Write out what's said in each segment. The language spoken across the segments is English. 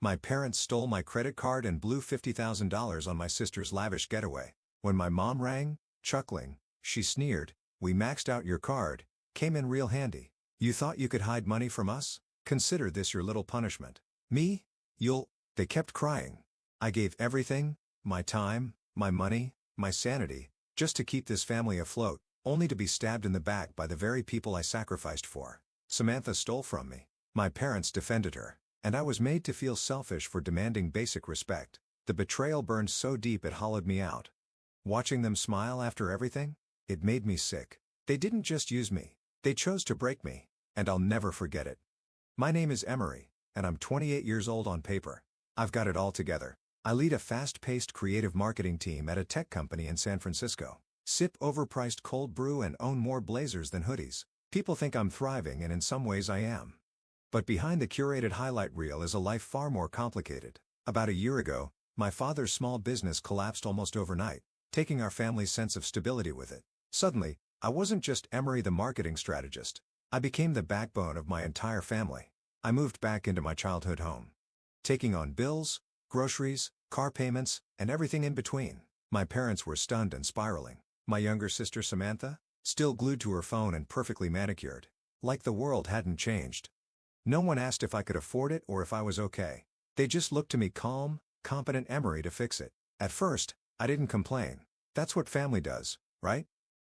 My parents stole my credit card and blew $50,000 on my sister's lavish getaway. When my mom rang, chuckling, she sneered, "We maxed out your card, came in real handy. You thought you could hide money from us? Consider this your little punishment." Me? They kept crying. I gave everything, my time, my money, my sanity, just to keep this family afloat, only to be stabbed in the back by the very people I sacrificed for. Samantha stole from me. My parents defended her, and I was made to feel selfish for demanding basic respect. The betrayal burned so deep it hollowed me out. Watching them smile after everything? It made me sick. They didn't just use me, they chose to break me, and I'll never forget it. My name is Emery, and I'm 28 years old on paper. I've got it all together. I lead a fast-paced creative marketing team at a tech company in San Francisco. Sip overpriced cold brew and own more blazers than hoodies. People think I'm thriving, and in some ways I am. But behind the curated highlight reel is a life far more complicated. About a year ago, my father's small business collapsed almost overnight, taking our family's sense of stability with it. Suddenly, I wasn't just Emery the marketing strategist. I became the backbone of my entire family. I moved back into my childhood home, taking on bills, groceries, car payments, and everything in between. My parents were stunned and spiraling. My younger sister Samantha, still glued to her phone and perfectly manicured, like the world hadn't changed. No one asked if I could afford it or if I was okay. They just looked to me calm, competent Emery to fix it. At first, I didn't complain. That's what family does, right?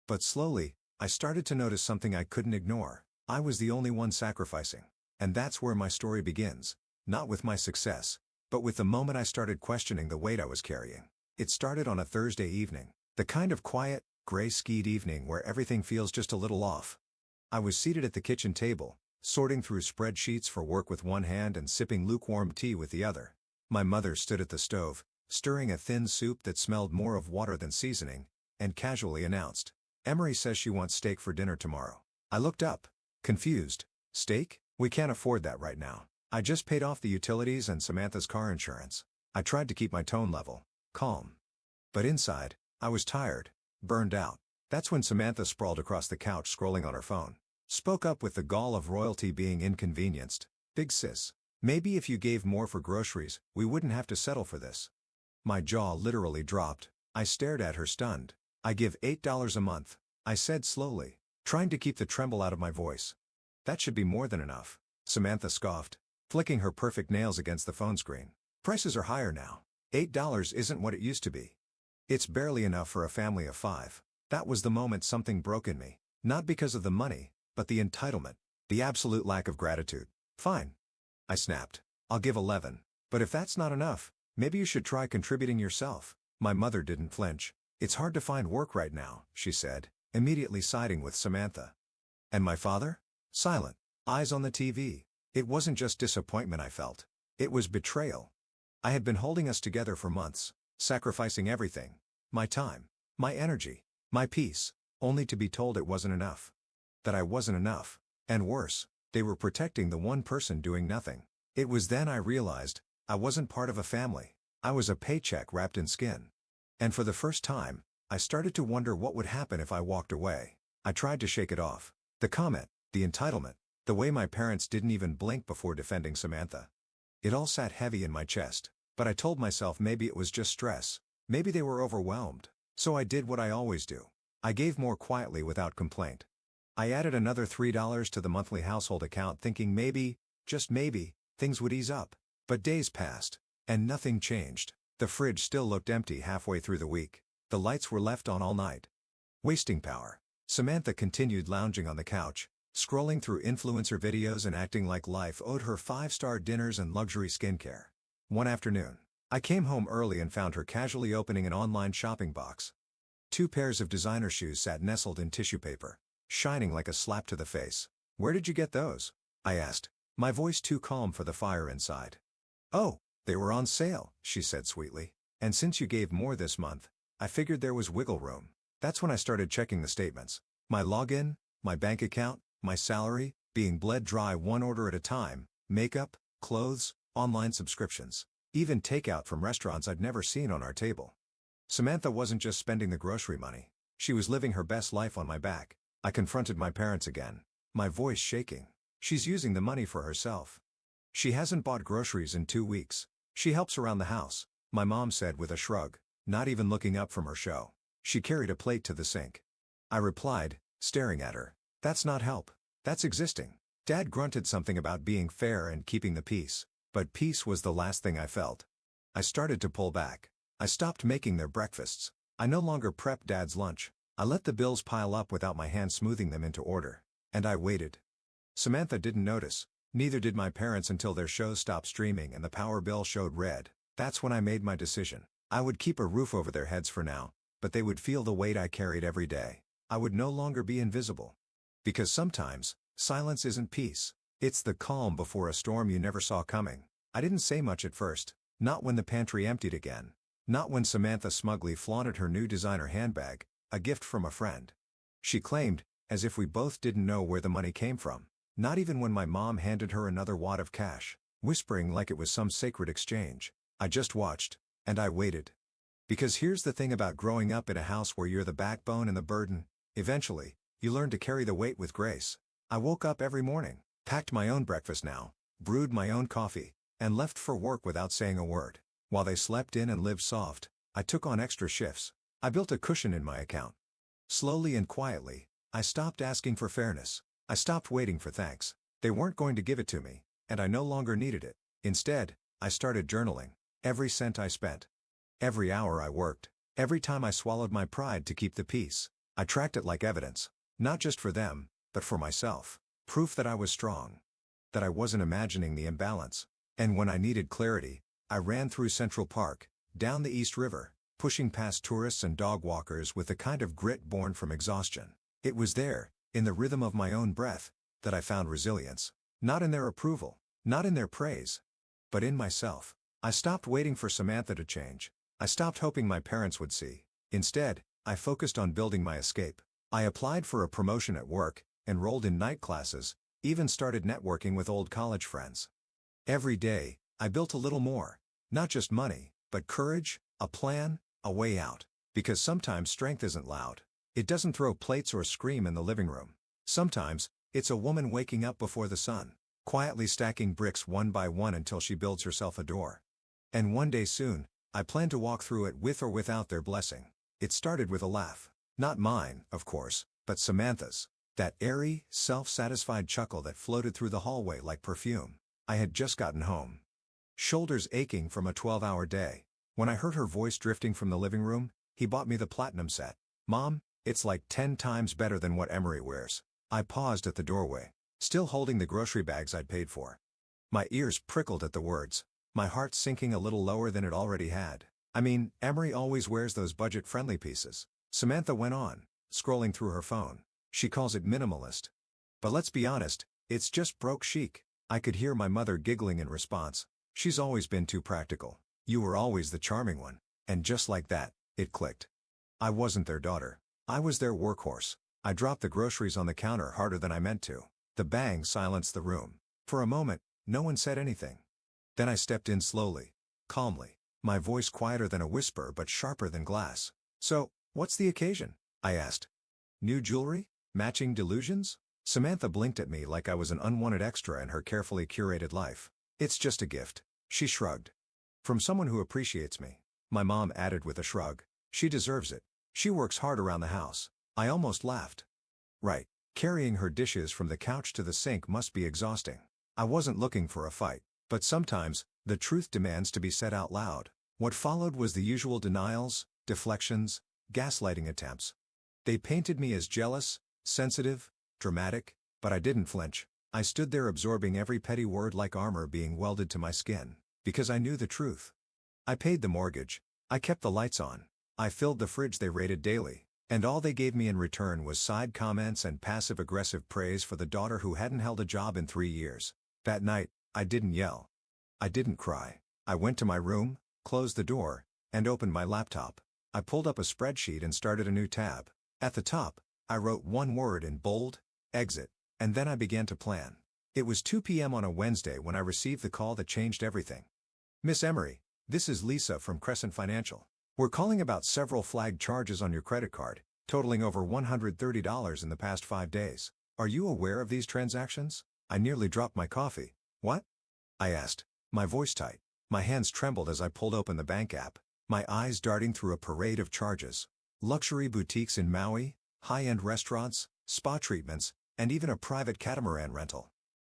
But slowly, I started to notice something I couldn't ignore. I was the only one sacrificing. And that's where my story begins. Not with my success, but with the moment I started questioning the weight I was carrying. It started on a Thursday evening. The kind of quiet, gray-skied evening where everything feels just a little off. I was seated at the kitchen table, sorting through spreadsheets for work with one hand and sipping lukewarm tea with the other. My mother stood at the stove, stirring a thin soup that smelled more of water than seasoning, and casually announced, "Emery says she wants steak for dinner tomorrow." I looked up, confused. "Steak? We can't afford that right now. I just paid off the utilities and Samantha's car insurance." I tried to keep my tone level, calm. But inside, I was tired, burned out. That's when Samantha sprawled across the couch scrolling on her phone. Spoke up with the gall of royalty being inconvenienced. "Big sis, maybe if you gave more for groceries, we wouldn't have to settle for this." My jaw literally dropped. I stared at her stunned. "I give $8 a month," I said slowly, trying to keep the tremble out of my voice. "That should be more than enough," Samantha scoffed, flicking her perfect nails against the phone screen. "Prices are higher now. $8 isn't what it used to be. It's barely enough for a family of 5. That was the moment something broke in me. Not because of the money, but the entitlement, the absolute lack of gratitude. "Fine," I snapped. "I'll give 11. But if that's not enough, maybe you should try contributing yourself." My mother didn't flinch. "It's hard to find work right now," she said, immediately siding with Samantha. And my father? Silent, eyes on the TV. It wasn't just disappointment I felt. It was betrayal. I had been holding us together for months, sacrificing everything. My time, my energy, my peace, only to be told it wasn't enough. That I wasn't enough. And worse, they were protecting the one person doing nothing. It was then I realized, I wasn't part of a family. I was a paycheck wrapped in skin. And for the first time, I started to wonder what would happen if I walked away. I tried to shake it off. The comment, the entitlement, the way my parents didn't even blink before defending Samantha. It all sat heavy in my chest, but I told myself maybe it was just stress. Maybe they were overwhelmed. So I did what I always do. I gave more quietly without complaint. I added another $3 to the monthly household account thinking maybe, just maybe, things would ease up. But days passed, and nothing changed. The fridge still looked empty halfway through the week. The lights were left on all night, wasting power. Samantha continued lounging on the couch, scrolling through influencer videos and acting like life owed her 5-star dinners and luxury skincare. One afternoon, I came home early and found her casually opening an online shopping box. 2 pairs of designer shoes sat nestled in tissue paper, shining like a slap to the face. "Where did you get those?" I asked, my voice too calm for the fire inside. "Oh, they were on sale," she said sweetly. "And since you gave more this month, I figured there was wiggle room." That's when I started checking the statements. My login, my bank account, my salary, being bled dry one order at a time, makeup, clothes, online subscriptions, even takeout from restaurants I'd never seen on our table. Samantha wasn't just spending the grocery money. She was living her best life on my back. I confronted my parents again, my voice shaking. "She's using the money for herself." She hasn't bought groceries in 2 weeks. She helps around the house, my mom said with a shrug, not even looking up from her show. She carried a plate to the sink. I replied, staring at her. That's not help. That's existing. Dad grunted something about being fair and keeping the peace, but peace was the last thing I felt. I started to pull back. I stopped making their breakfasts. I no longer prepped Dad's lunch. I let the bills pile up without my hand smoothing them into order. And I waited. Samantha didn't notice. Neither did my parents until their show stopped streaming and the power bill showed red. That's when I made my decision. I would keep a roof over their heads for now, but they would feel the weight I carried every day. I would no longer be invisible. Because sometimes, silence isn't peace. It's the calm before a storm you never saw coming. I didn't say much at first. Not when the pantry emptied again. Not when Samantha smugly flaunted her new designer handbag, a gift from a friend. She claimed, as if we both didn't know where the money came from. Not even when my mom handed her another wad of cash, whispering like it was some sacred exchange. I just watched. And I waited. Because here's the thing about growing up in a house where you're the backbone and the burden, eventually, you learn to carry the weight with grace. I woke up every morning, packed my own breakfast now, brewed my own coffee, and left for work without saying a word. While they slept in and lived soft, I took on extra shifts. I built a cushion in my account. Slowly and quietly, I stopped asking for fairness. I stopped waiting for thanks. They weren't going to give it to me, and I no longer needed it. Instead, I started journaling. Every cent I spent. Every hour I worked. Every time I swallowed my pride to keep the peace. I tracked it like evidence. Not just for them, but for myself. Proof that I was strong. That I wasn't imagining the imbalance. And when I needed clarity, I ran through Central Park, down the East River, pushing past tourists and dog walkers with the kind of grit born from exhaustion. It was there, in the rhythm of my own breath, that I found resilience. Not in their approval, not in their praise, but in myself. I stopped waiting for Samantha to change. I stopped hoping my parents would see. Instead, I focused on building my escape. I applied for a promotion at work, enrolled in night classes, even started networking with old college friends. Every day, I built a little more. Not just money, but courage, a plan, a way out. Because sometimes strength isn't loud. It doesn't throw plates or scream in the living room. Sometimes, it's a woman waking up before the sun, quietly stacking bricks one by one until she builds herself a door. And one day soon, I plan to walk through it with or without their blessing. It started with a laugh. Not mine, of course, but Samantha's. That airy, self-satisfied chuckle that floated through the hallway like perfume. I had just gotten home. Shoulders aching from a 12-hour day. When I heard her voice drifting from the living room, he bought me the platinum set. Mom, it's like 10 times better than what Emery wears. I paused at the doorway, still holding the grocery bags I'd paid for. My ears prickled at the words. My heart sinking a little lower than it already had. I mean, Emery always wears those budget-friendly pieces. Samantha went on, scrolling through her phone. She calls it minimalist. But let's be honest, it's just broke chic. I could hear my mother giggling in response. She's always been too practical. You were always the charming one. And just like that, it clicked. I wasn't their daughter. I was their workhorse. I dropped the groceries on the counter harder than I meant to. The bang silenced the room. For a moment, no one said anything. Then I stepped in slowly, calmly, my voice quieter than a whisper but sharper than glass. So, what's the occasion? I asked. New jewelry? Matching delusions? Samantha blinked at me like I was an unwanted extra in her carefully curated life. It's just a gift. She shrugged. From someone who appreciates me. My mom added with a shrug. She deserves it. She works hard around the house. I almost laughed. Right. Carrying her dishes from the couch to the sink must be exhausting. I wasn't looking for a fight. But sometimes, the truth demands to be said out loud. What followed was the usual denials, deflections, gaslighting attempts. They painted me as jealous, sensitive, dramatic, but I didn't flinch. I stood there absorbing every petty word like armor being welded to my skin, because I knew the truth. I paid the mortgage. I kept the lights on. I filled the fridge they raided daily, and all they gave me in return was side comments and passive-aggressive praise for the daughter who hadn't held a job in 3 years. That night, I didn't yell. I didn't cry. I went to my room, closed the door, and opened my laptop. I pulled up a spreadsheet and started a new tab. At the top, I wrote one word in bold, exit, and then I began to plan. It was 2 p.m. on a Wednesday when I received the call that changed everything. Miss Emery, this is Lisa from Crescent Financial. We're calling about several flagged charges on your credit card, totaling over $130 in the past 5 days. Are you aware of these transactions? I nearly dropped my coffee. What? I asked, my voice tight. My hands trembled as I pulled open the bank app, my eyes darting through a parade of charges. Luxury boutiques in Maui, high-end restaurants, spa treatments, and even a private catamaran rental.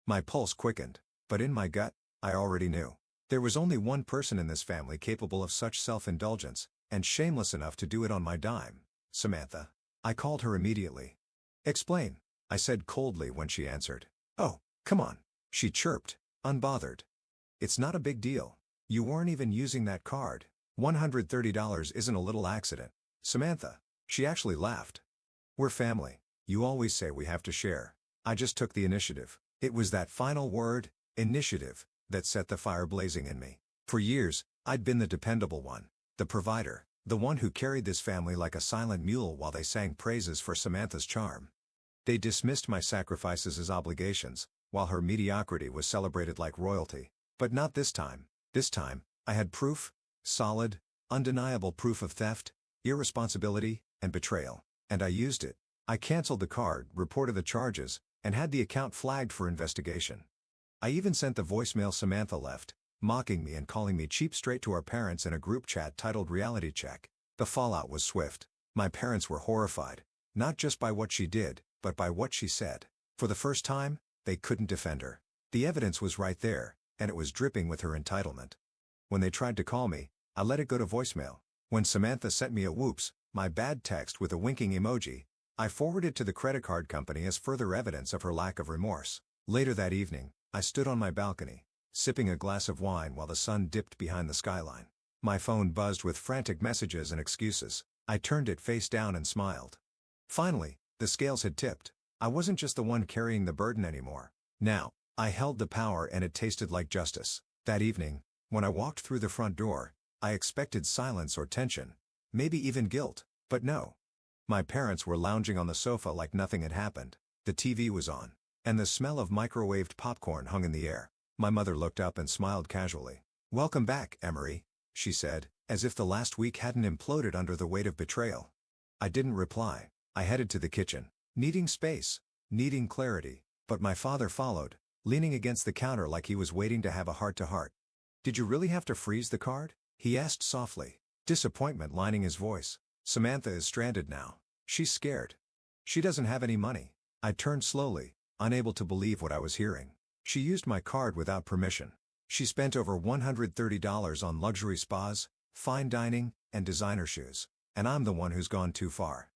My pulse quickened, but in my gut, I already knew. There was only one person in this family capable of such self-indulgence, and shameless enough to do it on my dime: Samantha. I called her immediately. Explain, I said coldly when she answered. Oh, come on, she chirped, unbothered. It's not a big deal. You weren't even using that card. $130 isn't a little accident. Samantha. She actually laughed. We're family. You always say we have to share. I just took the initiative. It was that final word, initiative, that set the fire blazing in me. For years, I'd been the dependable one, the provider, the one who carried this family like a silent mule while they sang praises for Samantha's charm. They dismissed my sacrifices as obligations, while her mediocrity was celebrated like royalty. But not this time. This time, I had proof, solid, undeniable proof of theft, irresponsibility, and betrayal, and I used it. I canceled the card, reported the charges, and had the account flagged for investigation. I even sent the voicemail Samantha left, mocking me and calling me cheap, straight to our parents in a group chat titled Reality Check. The fallout was swift. My parents were horrified, not just by what she did, but by what she said. For the first time, they couldn't defend her. The evidence was right there, and it was dripping with her entitlement. When they tried to call me, I let it go to voicemail. When Samantha sent me a whoops, my bad text with a winking emoji, I forwarded it to the credit card company as further evidence of her lack of remorse. Later that evening, I stood on my balcony, sipping a glass of wine while the sun dipped behind the skyline. My phone buzzed with frantic messages and excuses. I turned it face down and smiled. Finally, the scales had tipped. I wasn't just the one carrying the burden anymore. Now, I held the power, and it tasted like justice. That evening, when I walked through the front door, I expected silence or tension, maybe even guilt, but no. My parents were lounging on the sofa like nothing had happened. The TV was on, and the smell of microwaved popcorn hung in the air. My mother looked up and smiled casually. "Welcome back, Emery," she said, as if the last week hadn't imploded under the weight of betrayal. I didn't reply. I headed to the kitchen, needing space, needing clarity, but my father followed, leaning against the counter like he was waiting to have a heart-to-heart. "Did you really have to freeze the card?" he asked softly, disappointment lining his voice. "Samantha is stranded now. She's scared. She doesn't have any money." I turned slowly, unable to believe what I was hearing. She used my card without permission. She spent over $130 on luxury spas, fine dining, and designer shoes, and I'm the one who's gone too far.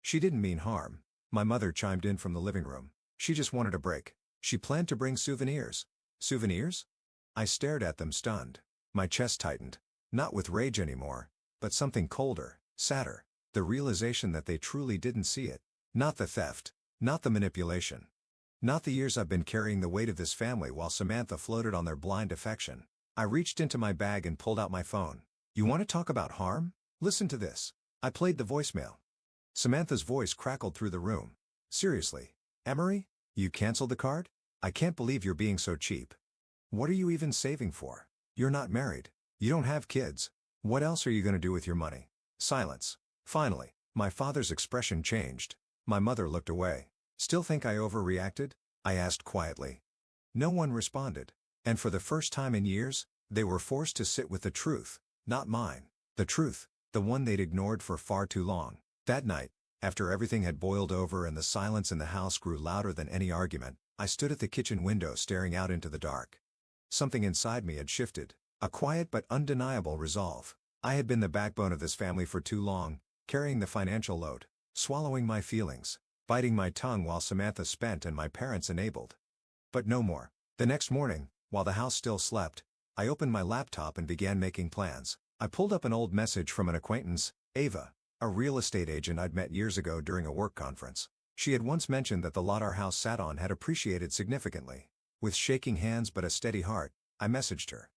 She didn't mean harm. My mother chimed in from the living room. She just wanted a break. She planned to bring souvenirs. Souvenirs? I stared at them, stunned. My chest tightened. Not with rage anymore, but something colder, sadder. The realization that they truly didn't see it. Not the theft. Not the manipulation. Not the years I've been carrying the weight of this family while Samantha floated on their blind affection. I reached into my bag and pulled out my phone. "You want to talk about harm? Listen to this." I played the voicemail. Samantha's voice crackled through the room. "Seriously, Emery? You canceled the card? I can't believe you're being so cheap. What are you even saving for? You're not married. You don't have kids. What else are you going to do with your money?" Silence. Finally, my father's expression changed. My mother looked away. "Still think I overreacted?" I asked quietly. No one responded. And for the first time in years, they were forced to sit with the truth, not mine. The truth, the one they'd ignored for far too long. That night, after everything had boiled over and the silence in the house grew louder than any argument, I stood at the kitchen window staring out into the dark. Something inside me had shifted. A quiet but undeniable resolve. I had been the backbone of this family for too long, carrying the financial load, swallowing my feelings, biting my tongue while Samantha spent and my parents enabled. But no more. The next morning, while the house still slept, I opened my laptop and began making plans. I pulled up an old message from an acquaintance, Ava, a real estate agent I'd met years ago during a work conference. She had once mentioned that the lot our house sat on had appreciated significantly. With shaking hands but a steady heart, I messaged her.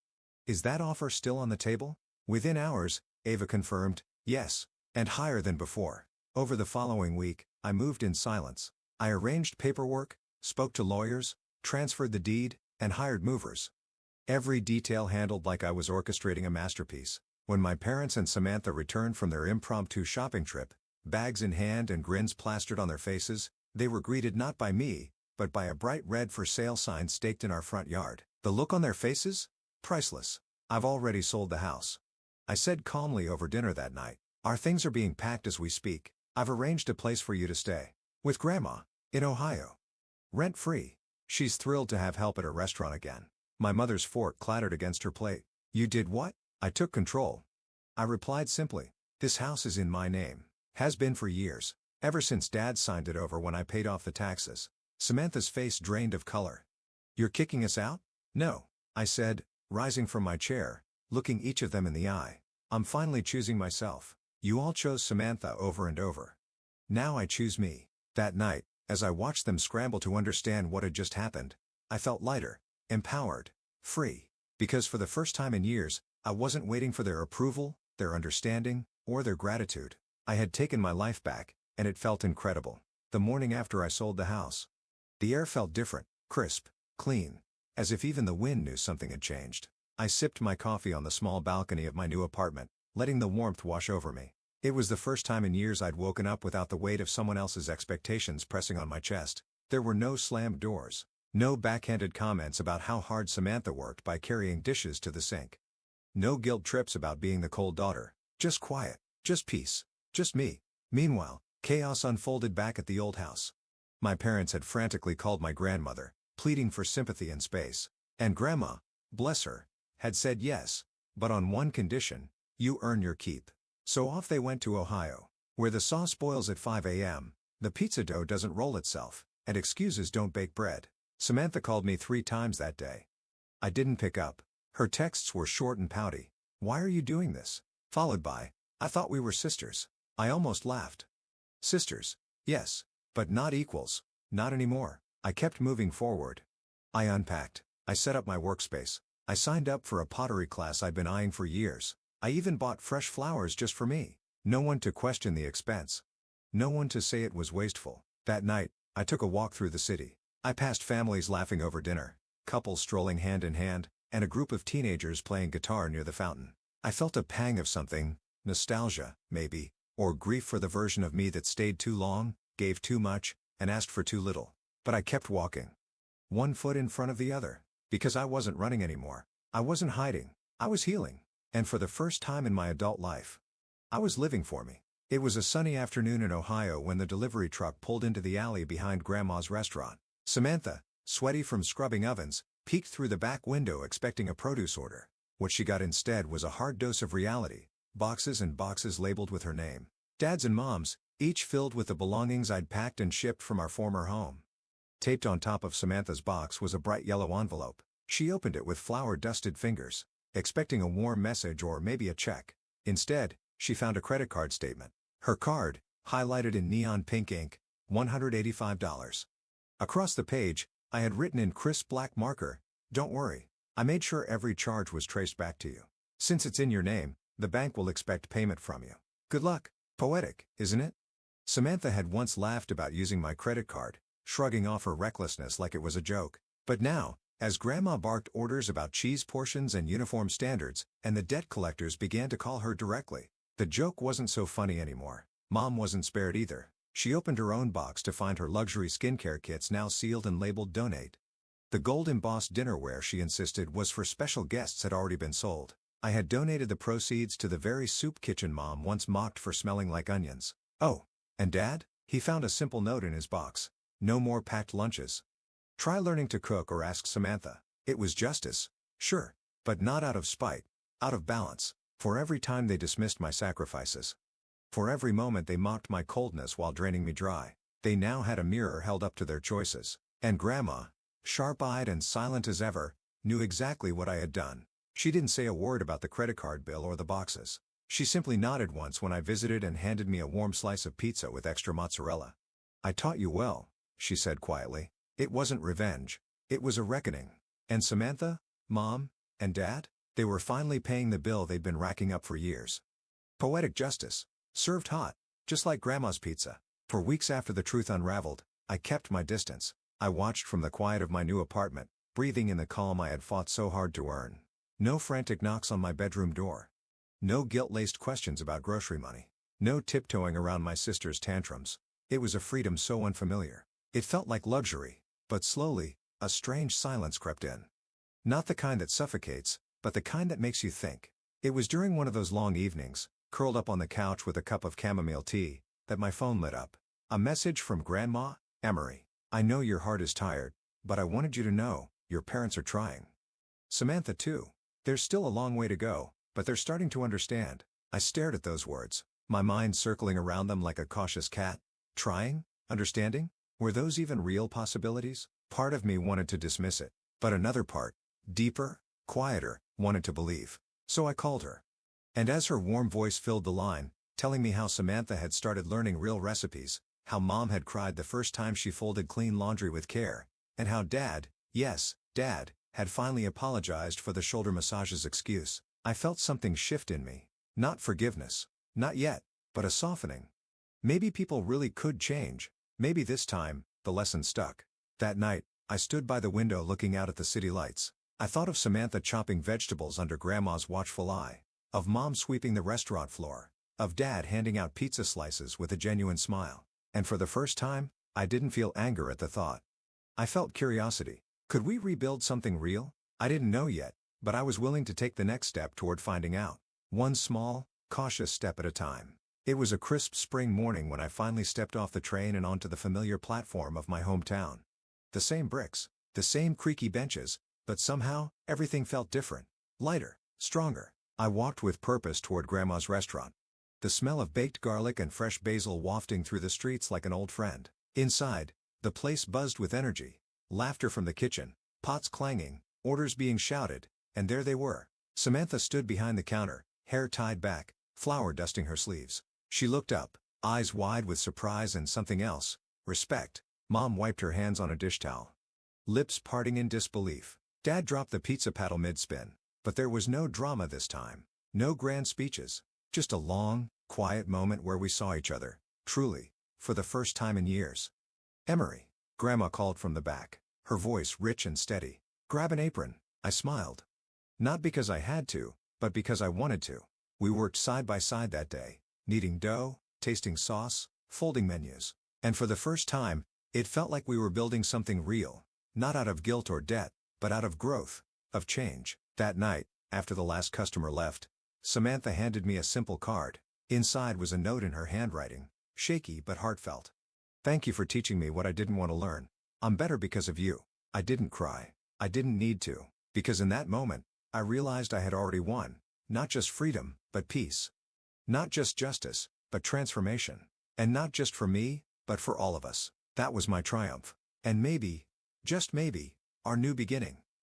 "Is that offer still on the table?" Within hours, Ava confirmed, "Yes, and higher than before." Over the following week, I moved in silence. I arranged paperwork, spoke to lawyers, transferred the deed, and hired movers. Every detail handled like I was orchestrating a masterpiece. When my parents and Samantha returned from their impromptu shopping trip, bags in hand and grins plastered on their faces, they were greeted not by me, but by a bright red "for sale" sign staked in our front yard. The The look on their faces? Priceless. I've already sold the house. I said calmly over dinner that night. Our things are being packed as we speak. I've arranged a place for you to stay. With Grandma. In Ohio. Rent-free. She's thrilled to have help at her restaurant again. My mother's fork clattered against her plate. You did what? I took control. I replied simply. This house is in my name. Has been for years. Ever since Dad signed it over when I paid off the taxes. Samantha's face drained of color. You're kicking us out? No. I said, rising from my chair, looking each of them in the eye. I'm finally choosing myself. You all chose Samantha over and over. Now I choose me. That night, as I watched them scramble to understand what had just happened, I felt lighter, empowered, free. Because for the first time in years, I wasn't waiting for their approval, their understanding, or their gratitude. I had taken my life back, and it felt incredible. The morning after I sold the house. The air felt different, crisp, clean, as if even the wind knew something had changed. I sipped my coffee on the small balcony of my new apartment, letting the warmth wash over me. It was the first time in years I'd woken up without the weight of someone else's expectations pressing on my chest. There were no slammed doors, no backhanded comments about how hard Samantha worked by carrying dishes to the sink. No guilt trips about being the cold daughter. Just quiet, just peace, just me. Meanwhile, chaos unfolded back at the old house. My parents had frantically called my grandmother, pleading for sympathy and space. And Grandma, bless her, had said yes, but on one condition: you earn your keep. So off they went to Ohio, where the sauce boils at 5 a.m., the pizza dough doesn't roll itself, and excuses don't bake bread. Samantha called me 3 times that day. I didn't pick up. Her texts were short and pouty. Why are you doing this? Followed by, I thought we were sisters. I almost laughed. Sisters, yes, but not equals, not anymore. I kept moving forward. I unpacked. I set up my workspace. I signed up for a pottery class I'd been eyeing for years. I even bought fresh flowers just for me. No one to question the expense. No one to say it was wasteful. That night, I took a walk through the city. I passed families laughing over dinner, couples strolling hand in hand, and a group of teenagers playing guitar near the fountain. I felt a pang of something, nostalgia, maybe, or grief for the version of me that stayed too long, gave too much, and asked for too little. But I kept walking. One foot in front of the other. Because I wasn't running anymore. I wasn't hiding. I was healing. And for the first time in my adult life, I was living for me. It was a sunny afternoon in Ohio when the delivery truck pulled into the alley behind Grandma's restaurant. Samantha, sweaty from scrubbing ovens, peeked through the back window expecting a produce order. What she got instead was a hard dose of reality, boxes and boxes labeled with her name. Dad's and Mom's, each filled with the belongings I'd packed and shipped from our former home. Taped on top of Samantha's box was a bright yellow envelope. She opened it with flour-dusted fingers, expecting a warm message or maybe a check. Instead, she found a credit card statement. Her card, highlighted in neon pink ink, $185. Across the page, I had written in crisp black marker, "Don't worry. I made sure every charge was traced back to you. Since it's in your name, the bank will expect payment from you. Good luck." Poetic, isn't it? Samantha had once laughed about using my credit card, shrugging off her recklessness like it was a joke. But now, as Grandma barked orders about cheese portions and uniform standards, and the debt collectors began to call her directly, the joke wasn't so funny anymore. Mom wasn't spared either. She opened her own box to find her luxury skincare kits now sealed and labeled "Donate." The gold-embossed dinnerware she insisted was for special guests had already been sold. I had donated the proceeds to the very soup kitchen Mom once mocked for smelling like onions. Oh, and Dad? He found a simple note in his box. No more packed lunches. Try learning to cook or ask Samantha. It was justice, sure, but not out of spite, out of balance. For every time they dismissed my sacrifices, for every moment they mocked my coldness while draining me dry, they now had a mirror held up to their choices. And Grandma, sharp-eyed and silent as ever, knew exactly what I had done. She didn't say a word about the credit card bill or the boxes. She simply nodded once when I visited and handed me a warm slice of pizza with extra mozzarella. "I taught you well," she said quietly. It wasn't revenge. It was a reckoning. And Samantha, Mom, and Dad? They were finally paying the bill they'd been racking up for years. Poetic justice. Served hot. Just like Grandma's pizza. For weeks after the truth unraveled, I kept my distance. I watched from the quiet of my new apartment, breathing in the calm I had fought so hard to earn. No frantic knocks on my bedroom door. No guilt-laced questions about grocery money. No tiptoeing around my sister's tantrums. It was a freedom so unfamiliar. It felt like luxury, but slowly, a strange silence crept in. Not the kind that suffocates, but the kind that makes you think. It was during one of those long evenings, curled up on the couch with a cup of chamomile tea, that my phone lit up. A message from Grandma, Emery. I know your heart is tired, but I wanted you to know, your parents are trying. Samantha too. There's still a long way to go, but they're starting to understand. I stared at those words, my mind circling around them like a cautious cat. Trying? Understanding? Were those even real possibilities? Part of me wanted to dismiss it, but another part, deeper, quieter, wanted to believe. So I called her. And as her warm voice filled the line, telling me how Samantha had started learning real recipes, how Mom had cried the first time she folded clean laundry with care, and how Dad, yes, Dad, had finally apologized for the shoulder massage's excuse, I felt something shift in me. Not forgiveness. Not yet, but a softening. Maybe people really could change. Maybe this time, the lesson stuck. That night, I stood by the window looking out at the city lights. I thought of Samantha chopping vegetables under Grandma's watchful eye, of Mom sweeping the restaurant floor, of Dad handing out pizza slices with a genuine smile. And for the first time, I didn't feel anger at the thought. I felt curiosity. Could we rebuild something real? I didn't know yet, but I was willing to take the next step toward finding out. One small, cautious step at a time. It was a crisp spring morning when I finally stepped off the train and onto the familiar platform of my hometown. The same bricks, the same creaky benches, but somehow, everything felt different. Lighter, stronger. I walked with purpose toward Grandma's restaurant. The smell of baked garlic and fresh basil wafting through the streets like an old friend. Inside, the place buzzed with energy. Laughter from the kitchen, pots clanging, orders being shouted, and there they were. Samantha stood behind the counter, hair tied back, flour dusting her sleeves. She looked up, eyes wide with surprise and something else, respect. Mom wiped her hands on a dish towel, lips parting in disbelief. Dad dropped the pizza paddle mid-spin, but there was no drama this time. No grand speeches. Just a long, quiet moment where we saw each other, truly, for the first time in years. Emery, Grandma called from the back, her voice rich and steady. Grab an apron. I smiled. Not because I had to, but because I wanted to. We worked side by side that day, kneading dough, tasting sauce, folding menus. And for the first time, it felt like we were building something real, not out of guilt or debt, but out of growth, of change. That night, after the last customer left, Samantha handed me a simple card. Inside was a note in her handwriting, shaky but heartfelt. Thank you for teaching me what I didn't want to learn. I'm better because of you. I didn't cry. I didn't need to, because in that moment, I realized I had already won, not just freedom, but peace. Not just justice, but transformation. And not just for me, but for all of us. That was my triumph. And maybe, just maybe, our new beginning.